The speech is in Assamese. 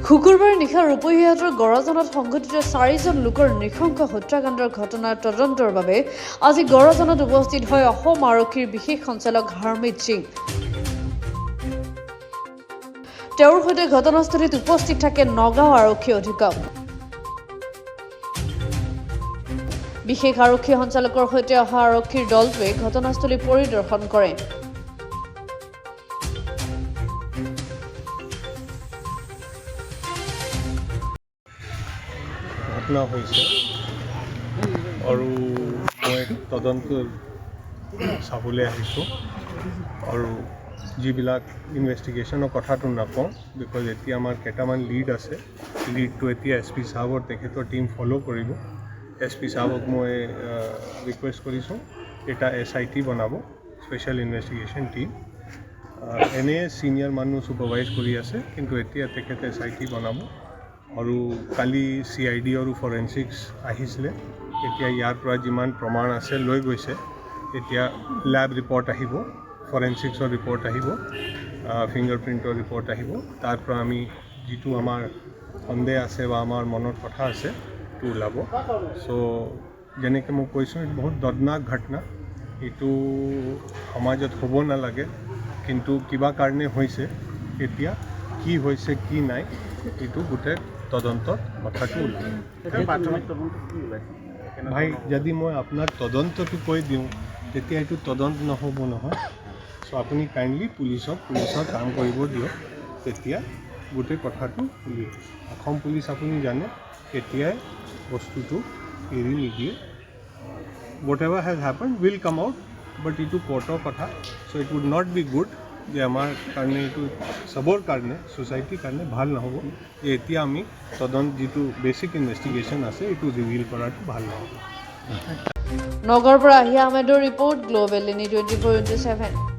শুকুৰবাৰে নিশা ৰূপহীহাটৰ গড়জানত সংঘটিত 4জন লোকৰ নৃশংস হত্যাকাণ্ডৰ ঘটনাৰ তদন্তৰ বাবে আজি গড়জানত উপস্থিত হয় অসম আৰক্ষীৰ বিশেষ সঞ্চালক হাৰমিত সিং। তেওঁৰ সৈতে ঘটনাস্থলীত উপস্থিত থাকে নগাঁও আৰক্ষী অধীক্ষক। বিশেষ আৰক্ষী সঞ্চালকৰ সৈতে অহা আৰক্ষীৰ দলটোৱে ঘটনাস্থলী পৰিদৰ্শন কৰে। ঘটনা হৈছে আৰু মই তদন্ত চাবলৈ আহিছোঁ আৰু যিবিলাক ইনভেষ্টিগেশ্যনৰ কথাটো নকওঁ বিকজ এতিয়া আমাৰ কেইটামান লিড আছে। লিডটো এতিয়া SP চাহাবৰ তেখেতৰ টীম ফ'ল' কৰিব। SP চাহাবক মই ৰিকুৱেষ্ট কৰিছোঁ এটা SIT বনাব, স্পেচিয়েল ইনভেষ্টিগেশ্যন টীম। এনে ছিনিয়ৰ মানুহ ছুপাৰভাইজ কৰি আছে, কিন্তু এতিয়া তেখেতে SIT বনাব। আৰু কালি CID আৰু ফৰেনচিক্স আহিছিলে। এতিয়া ইয়াৰ পৰা যিমান প্ৰমাণ আছে লৈ গৈছে। এতিয়া লেব ৰিপৰ্ট আহিব, ফৰেনচিক্সৰ ৰিপৰ্ট আহিব, ফিংগাৰপ্ৰিণ্টৰ ৰিপৰ্ট আহিব। তাৰ পৰা আমি যিটো আমাৰ সন্দেহ আছে বা আমাৰ মনত কথা আছে সেইটো ওলাব। চ' যেনেকৈ মই কৈছোঁ এইটো বহুত দৰ্দনাক ঘটনা, এইটো সমাজত হ'ব নালাগে, কিন্তু কিবা কাৰণে হৈছে। এতিয়া কি হৈছে কি নাই এইটো গোটেই তদন্তত কথাটো ওলাব। ভাই যদি মই আপোনাক তদন্তটো কৈ দিওঁ তেতিয়া এইটো তদন্ত নহ'ব নহয়। চ' আপুনি কাইণ্ডলি পুলিচৰ কাম কৰিব দিয়ক, তেতিয়া গোটেই কথাটো উলিয়াব। অসম পুলিচ আপুনি জানে এতিয়াই বস্তুটো এৰি নিদিয়ে। What ever has happened will come out, but এইটো কোৰ্টৰ কথা। So' it would not be good যে আমাৰ কাৰণে এইটো চবৰ কাৰণে ছ'চাইটিৰ কাৰণে ভাল নহ'ব যে এতিয়া আমি তদন্ত যিটো বেছিক ইনভেষ্টিগেশ্যন আছে এইটো ৰিভিল কৰাটো ভাল নহ'ব। নগৰৰ পৰা আহিয়া আহমেদৰ ৰিপৰ্ট, গ্ল'বেল এনি 24/7।